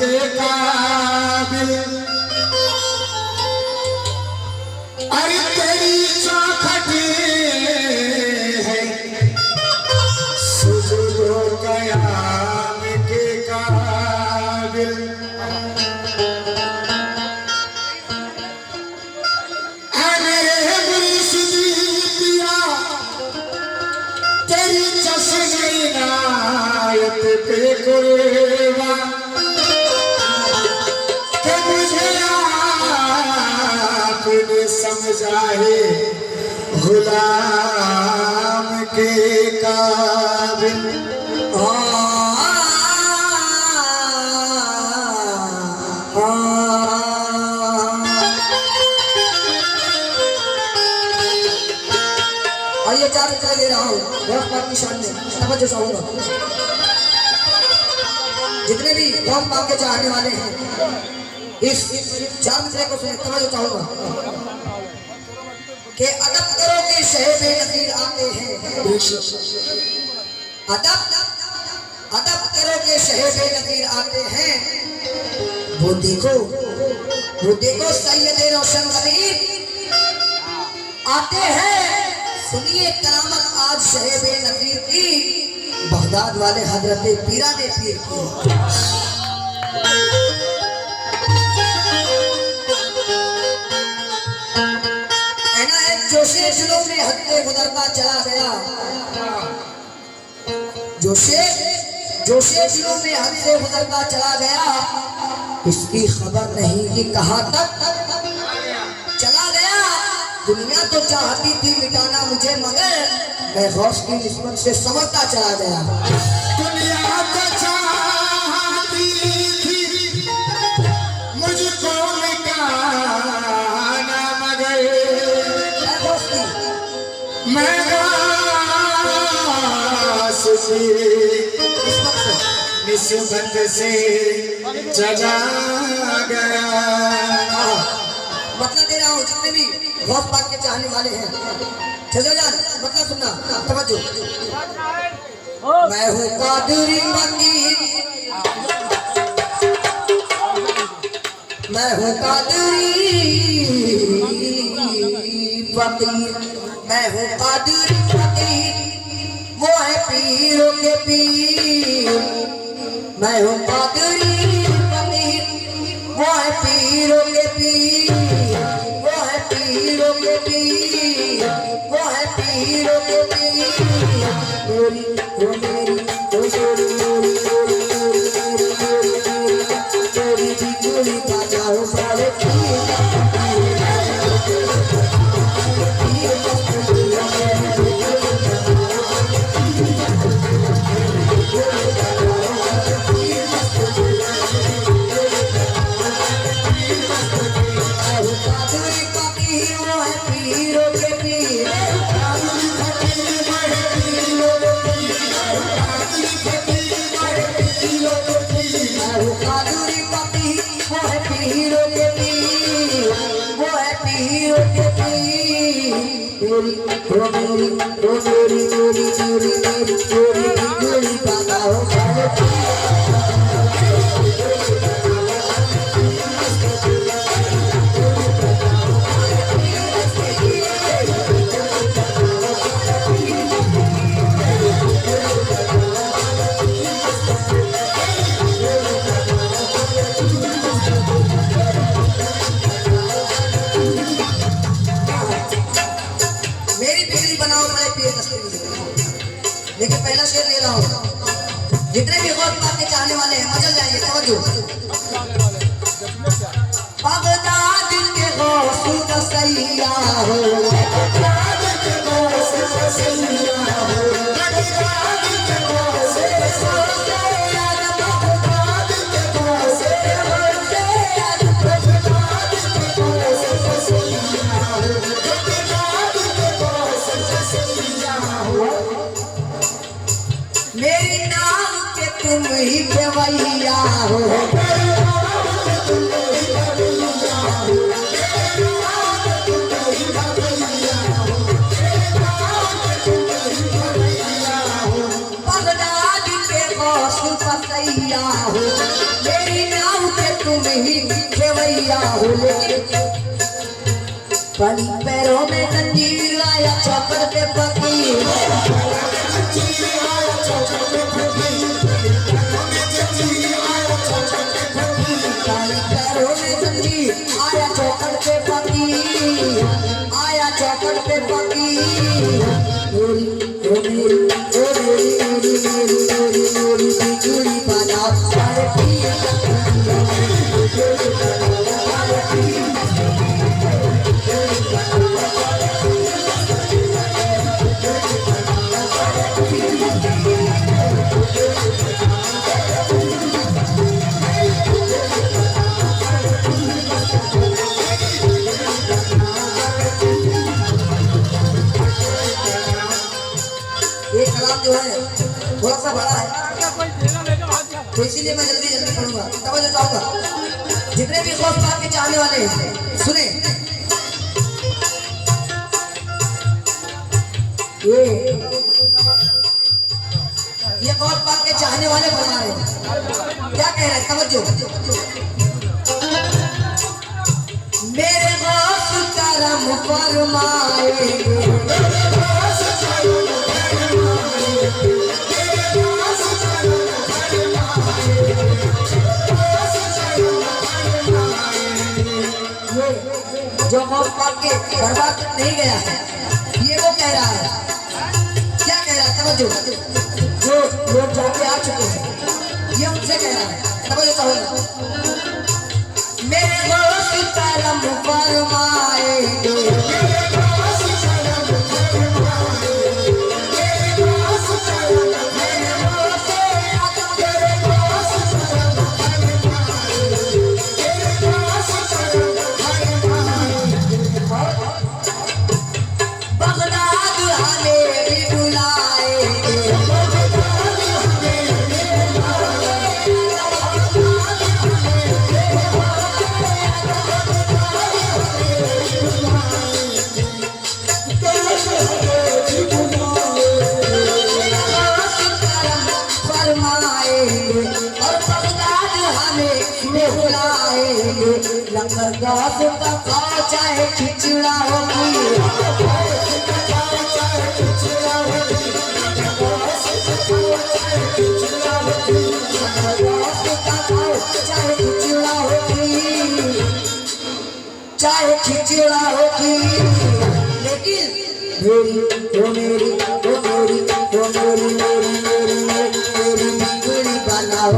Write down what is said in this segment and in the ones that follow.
के काबिल। अरे तेरी चौखट है सुजुदो कयाम के काबिल। पे कुर्बा कि मुझे आपने समझा है गुलाम के काबिल। आइए चार चला ले रहा हूँ बहुत पाक की शान में तवज्जो चाहूंगा। जितने भी गौस पाक के चाहने वाले हैं इस चार मिसरे को सुने तवज्जो चाहूंगा कि अदब करो कि शहब नज़ीर आते हैं। अदब करो कि शहब नज़ीर आते हैं। वो देखो सैयद रोशन गरीब आते हैं। सुनिए करामत आज शहब नज़ीर की, बगदाद वाले हजरत पीरा ने पीर की। जोशे जुलूम में हद गुजरता चला गया। जोशे जुलूम में हद गुजरता चला गया। इसकी खबर नहीं कि कहाँ तक चला गया। दुनिया तो चाहती थी मिटाना मुझे मगर मैं गौस की निस्बत से समझता चला गया। दुनिया तो चाहती थी मुझको मिटाना मगर मैं गौस की निस्बत से चला गया। मतलब दे रहा हूँ जितने भी गौस पाक के चाहने वाले हैं चलो जान मतलब सुनना तवज्जो। मैं हूँ कादरी फकीर, मैं हूँ कादरी फकीर, मैं हूँ कादरी फकीर वो है पीरों के पीर। मैं हूँ कादरी फकीर वो है पीरों के पीर। वो है पीरों के पीर, वो है पीरों के पीर। मेरी वो मेरी वो मेरी मेरी भी गोली बजाओ सारे लेकिन पहला शेर ले रहा हूँ। जितने भी गौस पाक के चाहने वाले हैं मजल जाइए तवज्जो। बगदाद के गौस का सैया हो, बगदाद के गौस का सैया हो, बगदाद के गौस का सैया हो, बगदाद के गौस का सैया हो, बगदाद के गौस का सैया हो, बगदाद के गौस का सैया हो। मेरी नाम के तुम ही गवैया हो, बगदाद के गौस कसैया हो मेरी नाव पे तुम ही खेवैया हो लेकिन पली पैरों में जंजीर आया चौकर पे फकीर पैरों में जंजीर आया चौकर पे फकीर आया चौकर पे फकीर बिजुली बजा सारे ये कलाम जो है थोड़ा सा बड़ा है तो इसीलिए मैं जल्दी जल्दी पढ़ूंगा तवज्जो चाहूंगा जितने भी गौस पाक के चाहने वाले हैं सुने ये गौस पाक के चाहने वाले फरमा रहे हैं क्या कह रहे हैं तवज्जो मेरे गौस करम फरमाए जो गौस पाक के बर्बाद नहीं गया है ये वो कह रहा है क्या कह रहा है तवज्जो जो लोग जाके आ चुके हैं ये उनसे कह रहा है तवज्जो चाहोगे मेरे गौस करम फरमाए लंगर गौस का खाओ चाहे खिचड़ा होगी चाहे खिचड़ा होगी लेकिन मेरी बिगड़ी बनाओ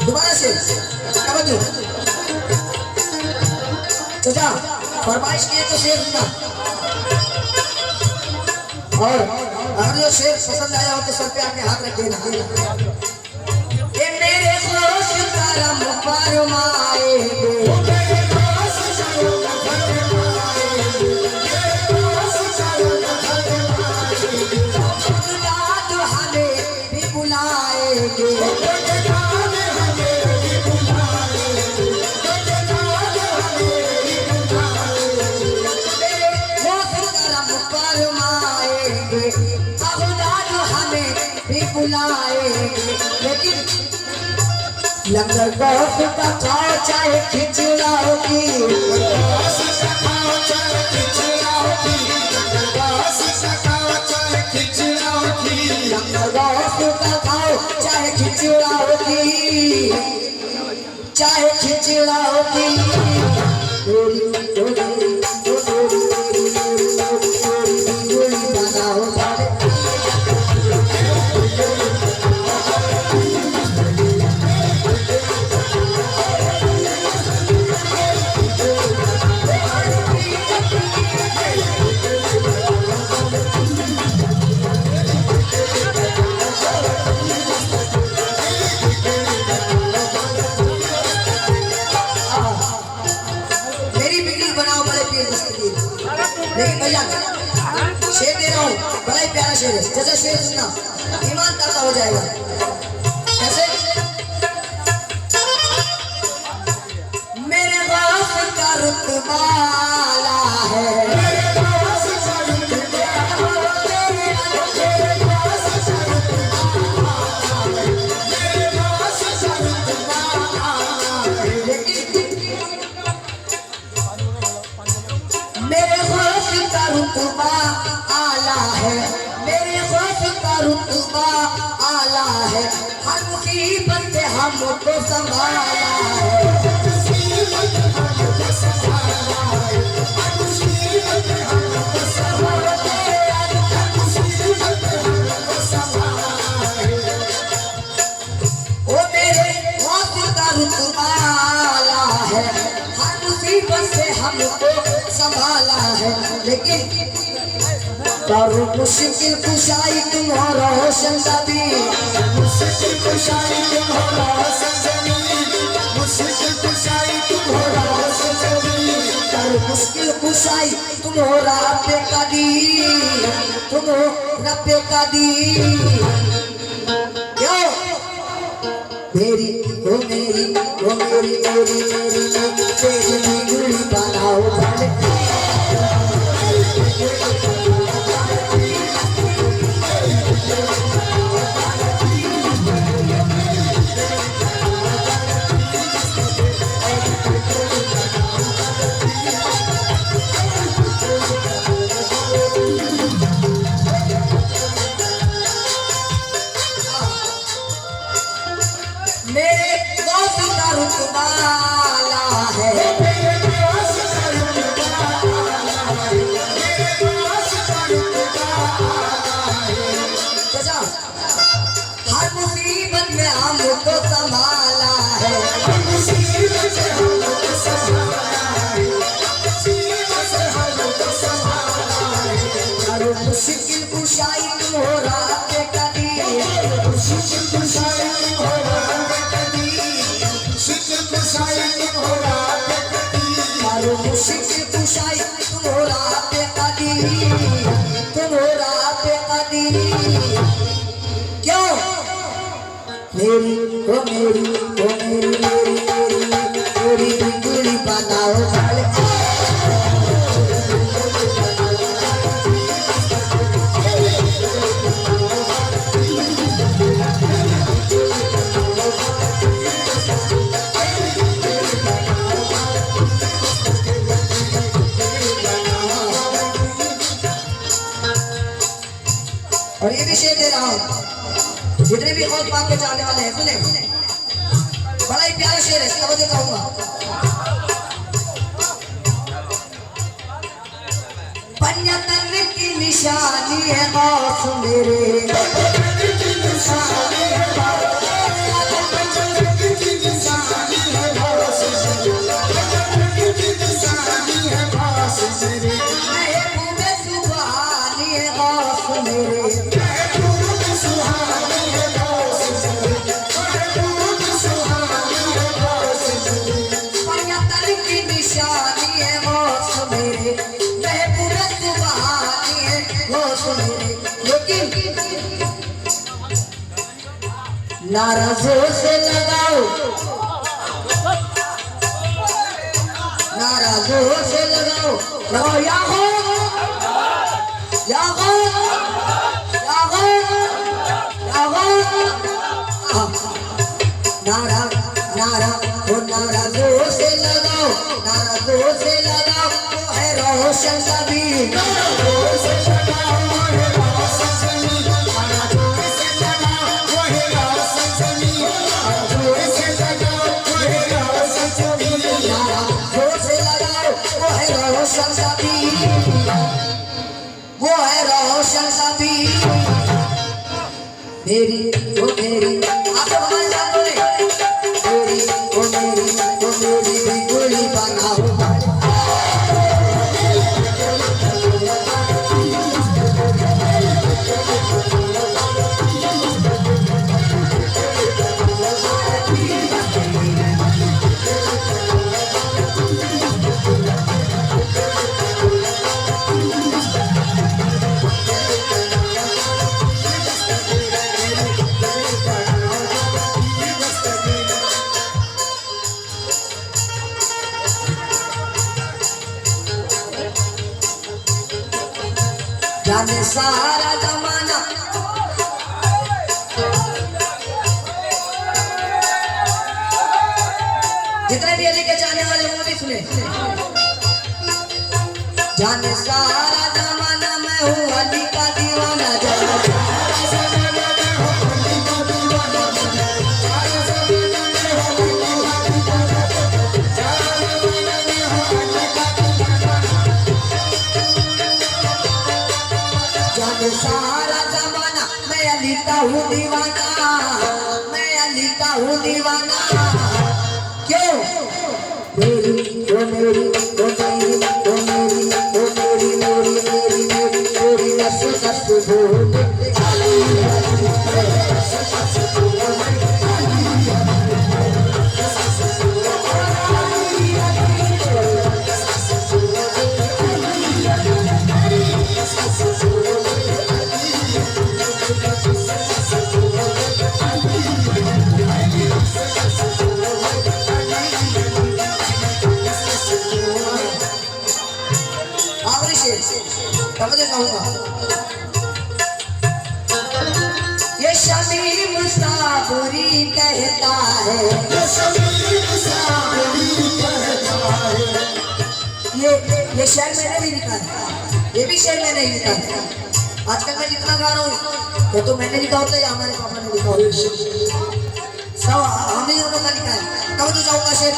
दोबारा से तवज्जो चाचा फरमाइश किए तो शेर सुना और अगर जो शेर पसंद आया हो तो सर पे आके हाथ रख देना ये मेरे गौस करम फरमाए हमें भी बुलाएंगे लेकिन लंगर गौस का खाओ चाहे खिचड़ा होगी लंगर गौस का खाओ चाहे खिचड़ा होगी चाहे खिचड़ा होगी बड़ा ही प्यारा शेर है। जैसे शेर सुनना ईमान ताज़ा हो जाएगा। कैसे? मेरे गौस का रुतबा आला है, मेरे गौस का रुतबा आला है, मेरे गौस का रुतबा आला है, हर मुसीबत से हमको संभाला है। ओ मेरे गौस का रुतबा आला है, हर मुसीबत से हमको संभाला है। लेकिन करो मुश्किल कुशाई तुम्हारा रोशन नबी, मुश्किल कुशाई तुम्हारा रोशन नबी, मुश्किल कुशाई तुम्हारा रोशन नबी, करो मुश्किल कुशाई तुम्हारा पे कदीर, तुम्हारा पे कदीर। क्यों? मेरी ओ मेरी ओ मेरी मेरी मेरी तेरी बिगड़ी बनाओ भले। मेरे गौस का रुतबा आला है, चाचा हर मुसीबत में हमको संभाला है, हर मुसीबत से हमको संभाला है, मुसीबत से हमको संभाला है। हर मुश्किल कुशाई तुम्हारा पे कदीर, मुश्किल कुशाई तुम्हारा मुश्किल कुशाई तुम्हारा पे कदीर, तुम्हारा पे कदीर। क्यों? मेरी ओ मेरी ओ मेरी मेरी मेरी मेरी बिगड़ी बनाओ भले। और ये भी शेर दे रहा हूँ, जितने भी गौस पाक के चाहने वाले हैं सुने, बड़ा ही प्यारा शेर है, तवज्जो चाहूंगा। पंजतन की निशानी है गौस मेरे, महबूब सुभानी है गौस मेरे, पंजतन की निशानी है गौस मेरे, महबूब सुभानी है गौस मेरे। लेकिन नाराजों से लगाओ, नाराजों से लगाओ, लगाओ या हो या हो या हो या हो। नारा नारा ओ नाराजों से लगाओ, नाराजों से लगाओ, वो है रोशन नबी, नाराजों से लगाओ, वो है रोशन नबी, नाराजों से लगाओ, वो है रोशन नबी, नाराजों से लगाओ, वो है रोशन नबी, नाराजों से लगाओ, वो है रोशन नबी, वो है रोशन नबी। मेरी ओ मेरी आप हमारे साथ बोले, मेरी ओ मेरी बिगड़ी बनाओ भले। जाने सारा जमाना जितने भी अली के चाहने वाले वो भी सुने। जाने सारा जमाना मैं हूँ अली का दीवाना। जाने सारा जमाना मैं अली का हूँ दीवाना, मैं अली का हूँ दीवाना। क्यों? मेरी वो मेरी वो मेरी वो मेरी वो मेरी मेरी मेरी मेरी मेरी नस नस बोल समझे कहूँगा। ये शमी मुसाफिरी कहता है, ये शमी मुसाफिरी कहता है। ये शेर मैंने भी लिखा है, ये भी शेर मैंने ही लिखा है। आजकल मैं जितना गा रहा हूँ या तो मैंने लिखा होता है या हमारे पापा ने लिखा होता है। सब हमने दोनों का लिखा है। कब तो जाऊँगा शेर।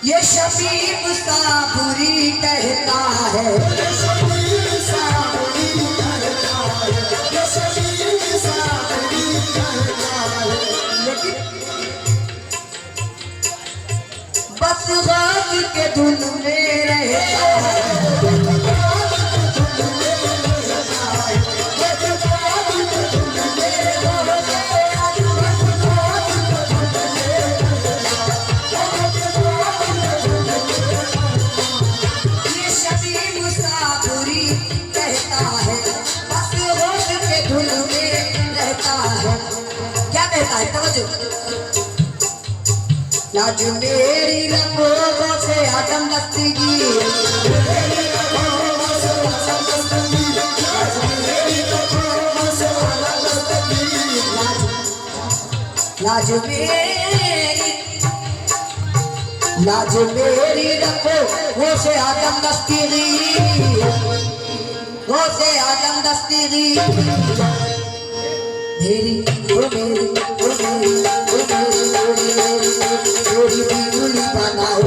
ये शफी मुसाफिरी कहता है, ये शफी मुसाफिरी कहता है, ये शफी मुसाफिरी कहता है। लेकिन बस रात के धुन में रहता है, लाज मेरी रंगों से आदम दस्तगी, लाज मेरी रंगों से आदम दस्तगी, वो से आदम दस्तगी। मेरी वो मेरी वो मेरी वो मेरी गोरी बिगुली बनाओ।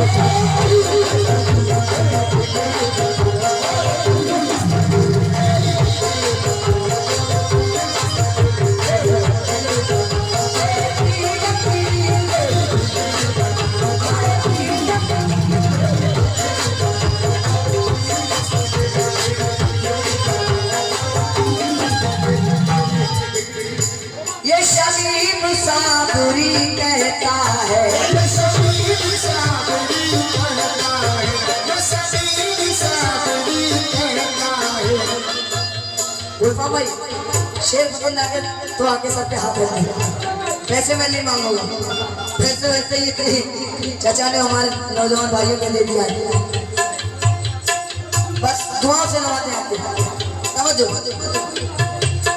ये शमी मुसाफिरी कहता है, ये शमी मुसाफिरी कहता है, ये शमी मुसाफिरी कहता है। उल्फा भाई शेर पसंद आ गया तो आके सर पे हाथ रखिए। पैसे मैं नहीं मांगूंगा, पैसे वैसे ही थे चाचा ने हमारे नौजवान भाइयों के लिए दिया है। बस दुआओं से नवाते हैं आपको। समझो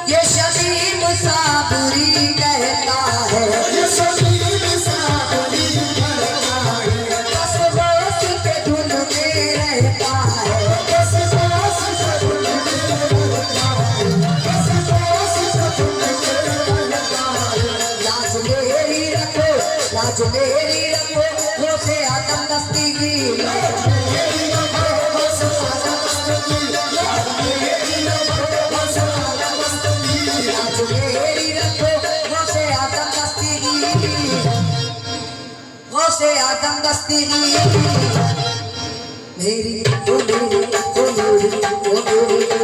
ये शमी मुसाफिरी कहता है, ये शमी मुसाफिरी कहता है। बस होश के धुन में रहता है, बस होश के धुन में रहता है, बस होश के धुन में रहता है। लाज मेरी रखो, लाज मेरी रखो, वो से आदम दस्तगी। से आदम दस्तगी। मेरी ओ मेरी ओ मेरी ओ मेरी